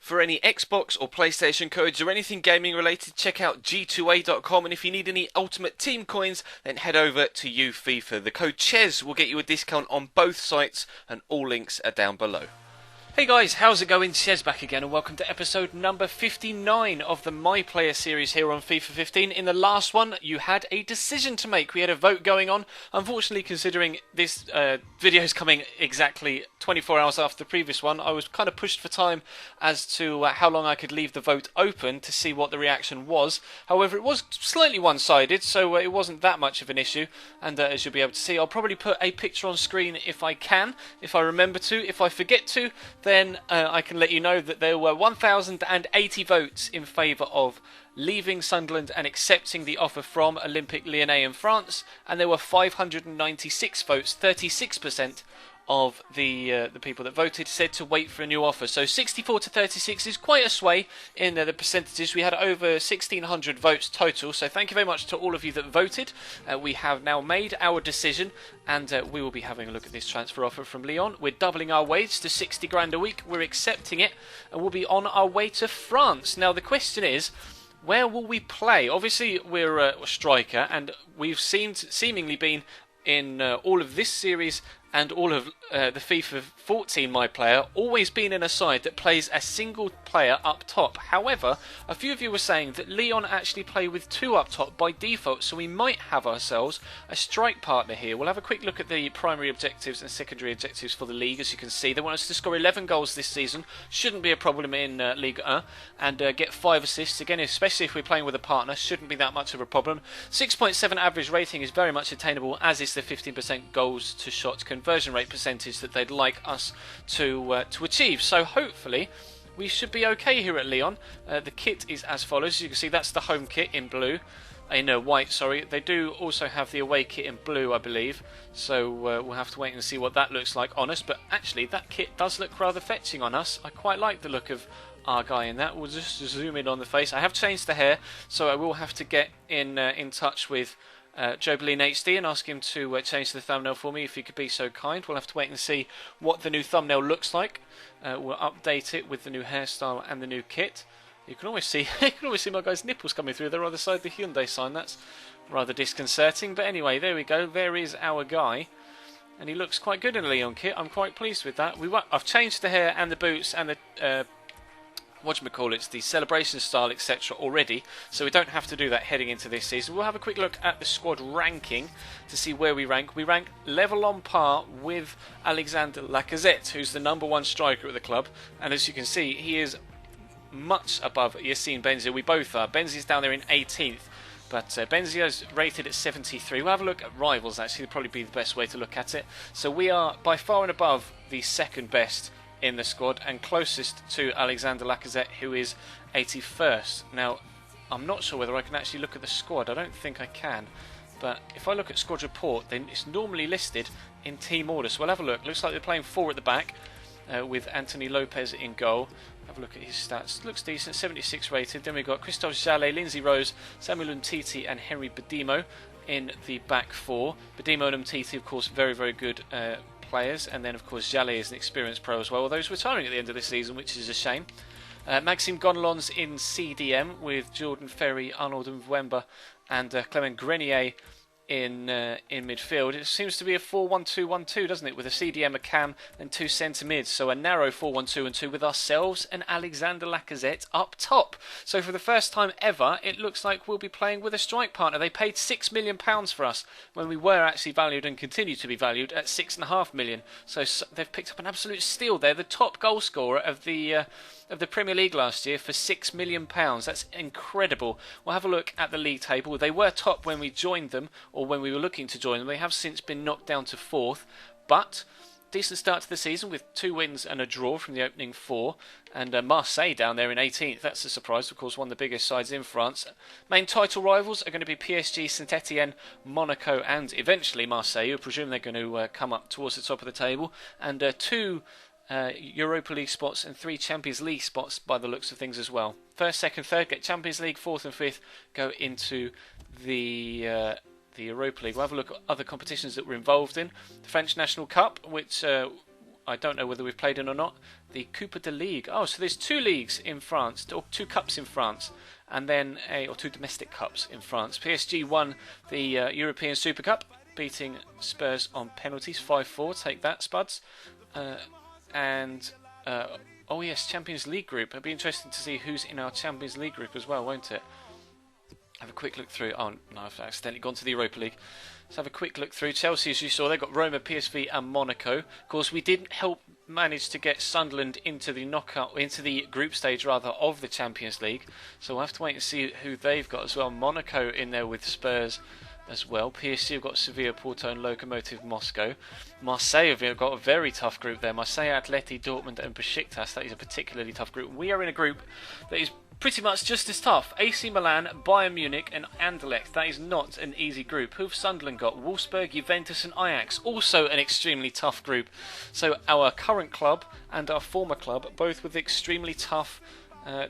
For any Xbox or PlayStation codes or anything gaming related, check out g2a.com, and if you need any Ultimate Team coins, then head over to FIFA. The code CHES will get you a discount on both sites, and all links are down below. Hey guys, how's it going? Chez back again, and welcome to episode number 59 of the My Player series here on FIFA 15. In the last one, you had a decision to make. We had a vote going on. Unfortunately, considering this video is coming exactly 24 hours after the previous one, I was kind of pushed for time as to how long I could leave the vote open to see what the reaction was. However, it was slightly one-sided, so it wasn't that much of an issue. And as you'll be able to see, I'll probably put a picture on screen if I can, if I remember to. If I forget to, then I can let you know that there were 1,080 votes in favour of leaving Sunderland and accepting the offer from Olympique Lyonnais in France, and there were 596 votes, 36% of the people that voted said to wait for a new offer. So 64 to 36 is quite a sway in the percentages. We had over 1,600 votes total, so thank you very much to all of you that voted. We have now made our decision, and we will be having a look at this transfer offer from Lyon. We're doubling our wage to 60 grand a week. We're accepting it, and we'll be on our way to France. Now the question is, where will we play? Obviously we're a striker, and we've seemingly been in all of this series and all of the FIFA 14 My Player, always been in a side that plays a single player up top. However, a few of you were saying that Lyon actually play with two up top by default, so we might have ourselves a strike partner here. We'll have a quick look at the primary objectives and secondary objectives for the league. As you can see, they want us to score 11 goals this season. Shouldn't be a problem in Ligue 1, and get 5 assists. Again, especially if we're playing with a partner, shouldn't be that much of a problem. 6.7 average rating is very much attainable, as is the 15% goals to shot conversion rate percentage that they'd like us to achieve. So hopefully we should be okay here at Lyon. The kit is as follows. As you can see, that's the home kit in blue, in white, sorry. They do also have the away kit in blue, I believe, so we'll have to wait and see what that looks like on us. But actually that kit does look rather fetching on us. I quite like the look of our guy in that. We'll just zoom in on the face. I have changed the hair, so I will have to get in touch with Joe Berlin HD and ask him to change the thumbnail for me, if he could be so kind. We'll have to wait and see what the new thumbnail looks like. We'll update it with the new hairstyle and the new kit. You can always see my guy's nipples coming through the other side of the Hyundai sign. That's rather disconcerting, but anyway, there we go. There is our guy, and he looks quite good in a Lyon kit. I'm quite pleased with that. I've changed the hair and the boots and the the celebration style, etc. already, so we don't have to do that heading into this season. We'll have a quick look at the squad ranking to see where we rank. We rank level on par with Alexander Lacazette, who's the #1 striker at the club, and as you can see, he is much above Yassine Benzia. We both are. Benzia's down there in 18th, but Benzia's rated at 73. We'll have a look at rivals, actually. It'll probably be the best way to look at it. So we are by far and above the second best in the squad, and closest to Alexander Lacazette, who is 81st. Now, I'm not sure whether I can actually look at the squad. I don't think I can, but if I look at squad report, then it's normally listed in team order. So we'll have a look. Looks like they're playing 4 at the back, with Anthony Lopez in goal. Have a look at his stats. Looks decent, 76 rated. Then we've got Christophe Jallet, Lindsay Rose, Samuel Umtiti and Henry Badimo in the back 4. Badimo and Umtiti, of course, very, very good players, and then of course Jallet is an experienced pro as well, although he's retiring at the end of the season, which is a shame. Maxime Gonalons in CDM with Jordan Ferry, Arnold Mwemba and Clement Grenier in midfield. It seems to be a 4-1-2-1-2, doesn't it, with a CDM, a cam and 2 centre mids, so a narrow 4-1-2-2 with ourselves and Alexander Lacazette up top. So for the first time ever, it looks like we'll be playing with a strike partner. They paid £6 million for us when we were actually valued and continue to be valued at £6.5 million. So they've picked up an absolute steal there. The top goal scorer of the Premier League last year for £6 million. That's incredible. We'll have a look at the league table. They were top when we joined them, or when we were looking to join them. They have since been knocked down to 4th, but decent start to the season with 2 wins and a draw from the opening 4, and Marseille down there in 18th. That's a surprise, of course, one of the biggest sides in France. Main title rivals are going to be PSG, Saint-Etienne, Monaco and eventually Marseille. I presume they're going to come up towards the top of the table, and 2 Europa League spots and 3 Champions League spots by the looks of things as well. First, second, third get Champions League, 4th and 5th go into the Europa League. We'll have a look at other competitions that we're involved in. The French National Cup, which I don't know whether we've played in or not. The Coupe de Ligue. Oh, so there's 2 leagues in France, or 2 cups in France, and then or 2 domestic cups in France. PSG won the European Super Cup, beating Spurs on penalties 5-4. Take that, Spuds. Oh yes, Champions League group. It'll be interesting to see who's in our Champions League group as well, won't it? Have a quick look through. Oh no, I've accidentally gone to the Europa League. Let's have a quick look through. Chelsea, as you saw, they've got Roma, PSV and Monaco. Of course, we didn't manage to get Sunderland into the group stage rather of the Champions League. So we'll have to wait and see who they've got as well. Monaco in there with Spurs as well. PSG have got Sevilla, Porto and Lokomotiv Moscow. Marseille have got a very tough group there. Marseille, Atleti, Dortmund and Besiktas. That is a particularly tough group. We are in a group that is pretty much just as tough. AC Milan, Bayern Munich and Anderlecht. That is not an easy group. Who have Sunderland got? Wolfsburg, Juventus and Ajax. Also an extremely tough group. So our current club and our former club, both with extremely tough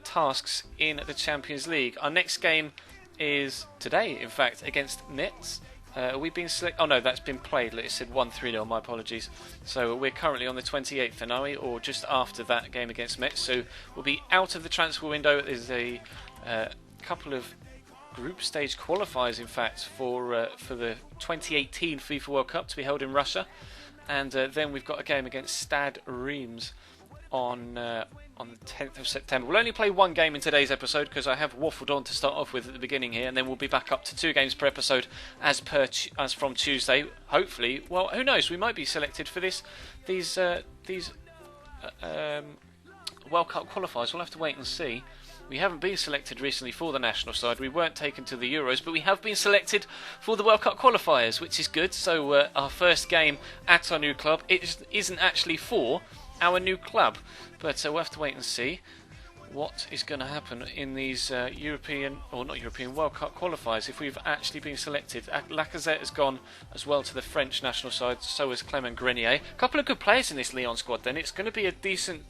tasks in the Champions League. Our next game is today, in fact, against Metz. We've been oh no, that's been played. It said 1-3-0, my apologies. So we're currently on the 28th, then, are we? Or just after that game against Metz. So we'll be out of the transfer window. There's a couple of group stage qualifiers, in fact, for the 2018 FIFA World Cup to be held in Russia. And then we've got a game against Stade Reims on the 10th of September. We'll only play 1 game in today's episode because I have waffled on to start off with at the beginning here, and then we'll be back up to 2 games per episode as from Tuesday. Hopefully, well, who knows? We might be selected for these World Cup qualifiers. We'll have to wait and see. We haven't been selected recently for the national side. We weren't taken to the Euros, but we have been selected for the World Cup qualifiers, which is good. So our first game at our new club, it isn't actually for our new club, but we'll have to wait and see what is going to happen in these World Cup qualifiers if we've actually been selected. Lacazette has gone as well to the French national side, so has Clement Grenier. A couple of good players in this Lyon squad then. It's going to be a decent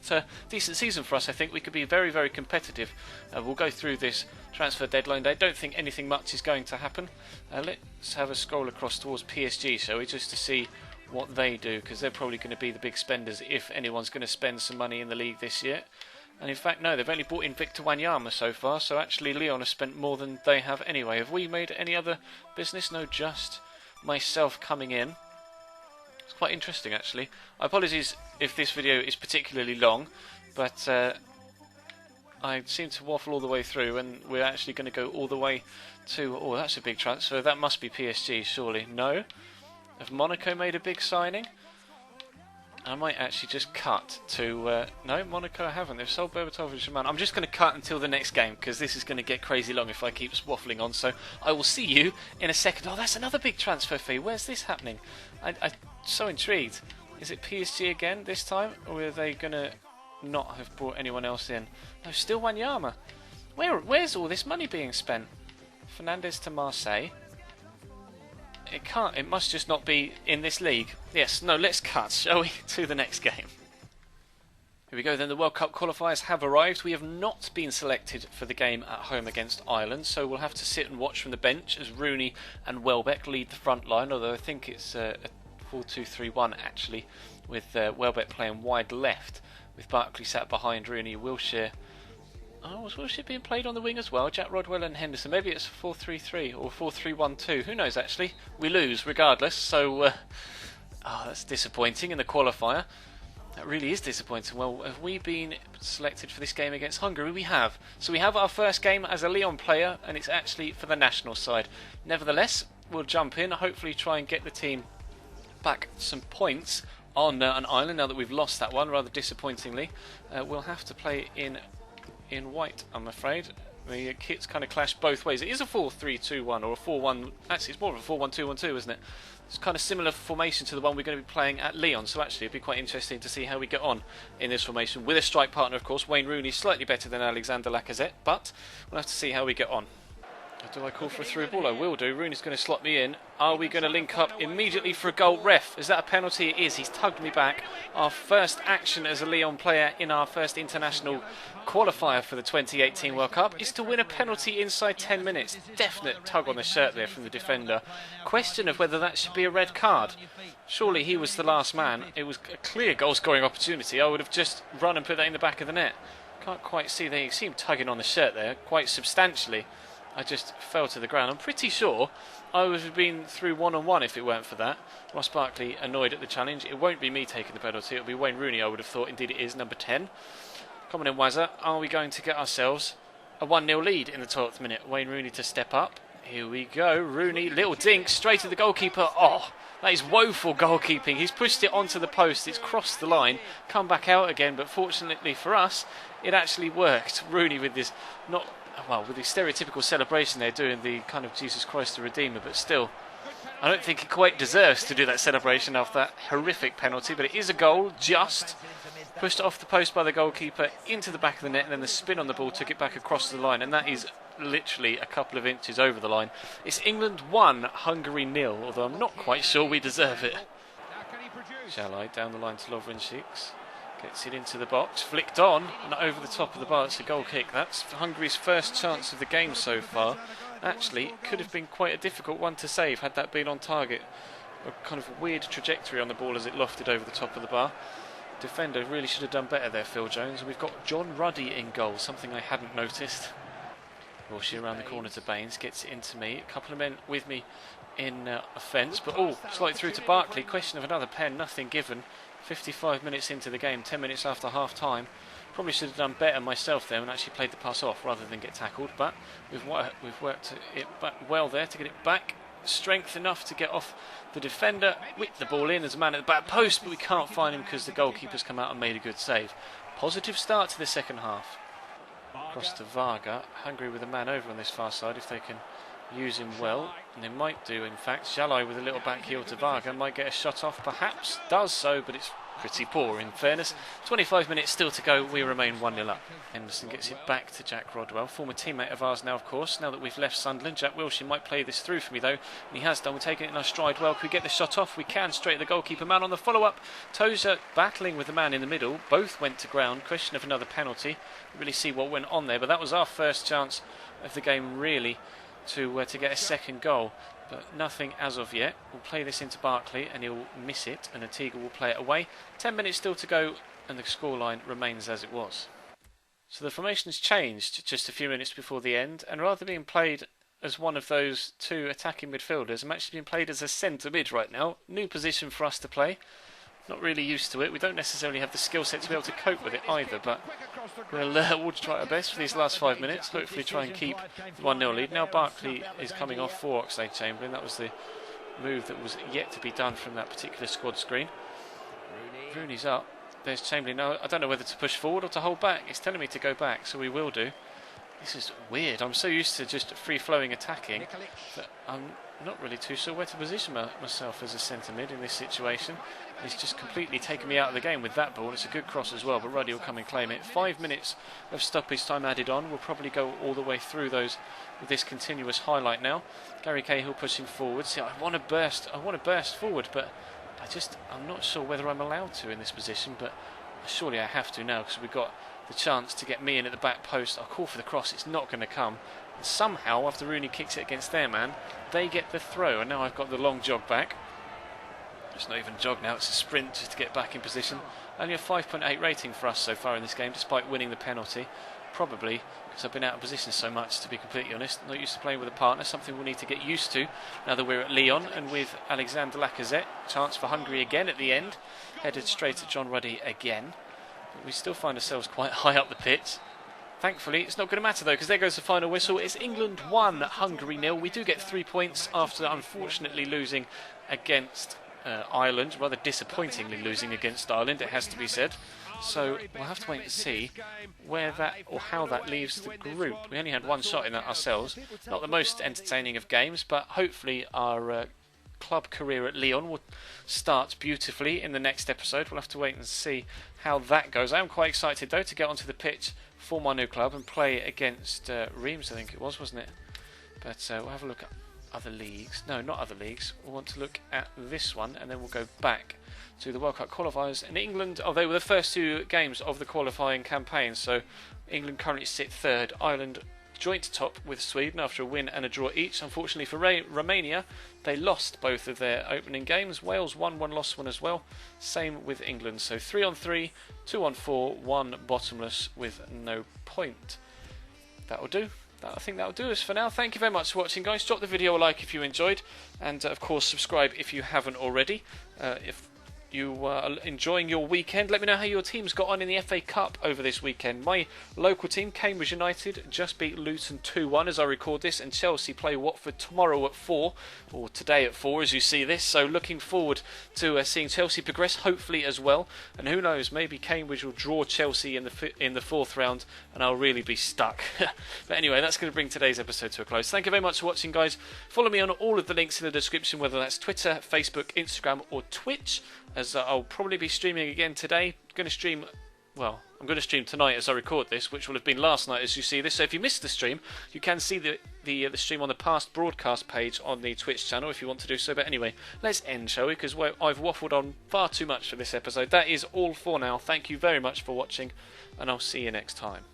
season for us. I think we could be very, very competitive. We'll go through this transfer deadline day. I don't think anything much is going to happen. Let's have a scroll across towards PSG, shall we, just to see what they do, because they're probably going to be the big spenders if anyone's going to spend some money in the league this year. And in fact, no, they've only bought in Victor Wanyama so far, so actually Lyon has spent more than they have anyway. Have we made any other business? No, just myself coming in. It's quite interesting, actually. Apologies if this video is particularly long, but I seem to waffle all the way through, and we're actually going to go all the way to... Oh, that's a big transfer. That must be PSG, surely. No? Have Monaco made a big signing? I might actually just cut to... no, Monaco haven't. They've sold Berbatov and Shaman. I'm just going to cut until the next game, because this is going to get crazy long if I keep waffling on. So I will see you in a second. Oh, that's another big transfer fee. Where's this happening? I'm so intrigued. Is it PSG again this time? Or are they going to not have brought anyone else in? No, still Wanyama. Where's all this money being spent? Fernandez to Marseille. It can't. It must just not be in this league. Yes, no, let's cut, shall we, to the next game. Here we go then, the World Cup qualifiers have arrived. We have not been selected for the game at home against Ireland, so we'll have to sit and watch from the bench as Rooney and Welbeck lead the front line, although I think it's a 4-2-3-1 actually, with Welbeck playing wide left, with Barkley sat behind Rooney. Wilshere... Oh, was Wilshere being played on the wing as well? Jack Rodwell and Henderson. Maybe it's 4-3-3 or 4-3-1-2. Who knows, actually? We lose regardless, so... that's disappointing in the qualifier. That really is disappointing. Well, have we been selected for this game against Hungary? We have. So we have our first game as a Lyon player, and it's actually for the national side. Nevertheless, we'll jump in, hopefully try and get the team back some points on an island now that we've lost that one, rather disappointingly. We'll have to play in white, I'm afraid. The kits kind of clash both ways. It is a 4-3-2-1 or a 4-1... Actually, it's more of a 4-1-2-1-2, isn't it? It's kind of similar formation to the one we're going to be playing at Lyon, so actually it'd be quite interesting to see how we get on in this formation. With a strike partner, of course. Wayne Rooney slightly better than Alexander Lacazette, but we'll have to see how we get on. Do I call for a through ball? I will do. Rooney's going to slot me in. Are we going to link up immediately for a goal? Ref, is that a penalty? It is. He's tugged me back. Our first action as a Lyon player in our first international qualifier for the 2018 World Cup is to win a penalty inside 10 minutes. Definite tug on the shirt there from the defender. Question of whether that should be a red card. Surely he was the last man. It was a clear goal-scoring opportunity. I would have just run and put that in the back of the net. Can't quite see there. You see him tugging on the shirt there quite substantially. I just fell to the ground. I'm pretty sure I would have been through one-on-one if it weren't for that. Ross Barkley annoyed at the challenge. It won't be me taking the penalty. It'll be Wayne Rooney, I would have thought. Indeed it is, number 10. Come on in, Wazza. Are we going to get ourselves a 1-0 lead in the 12th minute? Wayne Rooney to step up. Here we go. Rooney, little dink, straight to the goalkeeper. Oh, that is woeful goalkeeping. He's pushed it onto the post. It's crossed the line, come back out again. But fortunately for us, it actually worked. Rooney with this with the stereotypical celebration there, doing the kind of Jesus Christ the Redeemer, but still, I don't think he quite deserves to do that celebration after that horrific penalty, but it is a goal, just pushed off the post by the goalkeeper into the back of the net, and then the spin on the ball took it back across the line, and that is literally a couple of inches over the line. It's England 1, Hungary 0, although I'm not quite sure we deserve it. Shall I down the line to Lovren Sheiks? Gets it into the box, flicked on, and over the top of the bar. It's a goal kick. That's Hungary's first chance of the game so far. Actually, could have been quite a difficult one to save had that been on target. A kind of weird trajectory on the ball as it lofted over the top of the bar. Defender really should have done better there, Phil Jones. And we've got John Ruddy in goal, something I hadn't noticed. Wilshere around the corner to Baines, gets it into me. A couple of men with me in offence, but slightly through to Barkley. Question of another pen, nothing given. 55 minutes into the game, 10 minutes after half time. Probably should have done better myself there and actually played the pass off rather than get tackled, but we've worked it back well there to get it back. Strength enough to get off the defender, whip the ball in. There's a man at the back post, but we can't find him because the goalkeeper's come out and made a good save. Positive start to the second half. Across to Varga. Hungary with a man over on this far side if they can use him well, and they might do in fact. Jalai with a little back heel to Varga might get a shot off, perhaps does so, but it's pretty poor in fairness. 25 minutes still to go, we remain 1-0 up. Henderson gets it back to Jack Rodwell, former teammate of ours now of course. Now that we've left Sunderland, Jack Wilshere might play this through for me though, and he has done. We're taking it in our stride well. Can we get the shot off? We can, straight at the goalkeeper. Man on the follow-up, Tozer battling with the man in the middle, both went to ground. Question of another penalty. Didn't really see what went on there, but that was our first chance of the game really to get a second goal, but nothing as of yet. We'll play this into Barkley and he'll miss it, and Antigua will play it away. 10 minutes still to go and the scoreline remains as it was. So the formation's changed just a few minutes before the end, and rather than being played as one of those two attacking midfielders, I'm actually being played as a centre mid right now. New position for us to play. Not really used to it. We don't necessarily have the skill set to be able to cope with it either, but we'll try our best for these last 5 minutes. Hopefully try and keep the 1-0 lead. Now Barkley is coming off for Oxlade-Chamberlain. That was the move that was yet to be done from that particular squad screen. Rooney's up. There's Chamberlain. Now I don't know whether to push forward or to hold back. It's telling me to go back, so we will do. This is weird. I'm so used to just free-flowing attacking that I'm not really too sure where to position myself as a centre mid in this situation. He's just completely taken me out of the game with that ball. It's a good cross as well, but Ruddy will come and claim it. 5 minutes of stoppage time added on. We'll probably go all the way through those with this continuous highlight now. Gary Cahill pushing forward. See, I want to burst forward, but I'm not sure whether I'm allowed to in this position, but surely I have to now because we've got the chance to get me in at the back post. I'll call for the cross. It's not going to come. And somehow, after Rooney kicks it against their man, they get the throw, and now I've got the long jog back. It's not even a jog now, it's a sprint just to get back in position. Only a 5.8 rating for us so far in this game, despite winning the penalty. Probably because I've been out of position so much, to be completely honest. Not used to playing with a partner, something we'll need to get used to now that we're at Lyon. And with Alexander Lacazette, chance for Hungary again at the end. Headed straight at John Ruddy again. But we still find ourselves quite high up the pitch. Thankfully, it's not going to matter though, because there goes the final whistle. It's England 1, Hungary 0. We do get 3 points after unfortunately losing against Ireland, rather disappointingly losing against Ireland, it has to be said. So we'll have to wait and see where that or how that leaves the group. We only had one shot in that ourselves. Not the most entertaining of games, but hopefully our club career at Lyon will start beautifully in the next episode. We'll have to wait and see how that goes. I am quite excited though to get onto the pitch for my new club and play against Reims, I think it was, wasn't it? But we'll have a look at other leagues. No, not other leagues. We'll want to look at this one, and then we'll go back to the World Cup qualifiers. In England, they were the first 2 games of the qualifying campaign, so England currently sit third. Ireland joint top with Sweden after a win and a draw each. Unfortunately for Romania, they lost both of their opening games. Wales won one, lost one as well. Same with England. So 3-on-3, 2-on-4, 1 bottomless with no point. That'll do. I think that'll do us for now. Thank you very much for watching, guys. Drop the video a like if you enjoyed, and of course subscribe if you haven't already. If you are enjoying your weekend, let me know how your teams got on in the FA Cup over this weekend. My local team, Cambridge United, just beat Luton 2-1 as I record this, and Chelsea play Watford tomorrow at 4, or today at 4 as you see this. So looking forward to seeing Chelsea progress, hopefully as well. And who knows, maybe Cambridge will draw Chelsea in the 4th round, and I'll really be stuck. But anyway, that's going to bring today's episode to a close. Thank you very much for watching, guys. Follow me on all of the links in the description, whether that's Twitter, Facebook, Instagram, or Twitch, as I'll probably be streaming again today. I'm going to stream tonight as I record this, which will have been last night as you see this. So if you missed the stream, you can see the stream on the past broadcast page on the Twitch channel if you want to do so. But anyway, let's end, shall we? Because I've waffled on far too much for this episode. That is all for now. Thank you very much for watching, and I'll see you next time.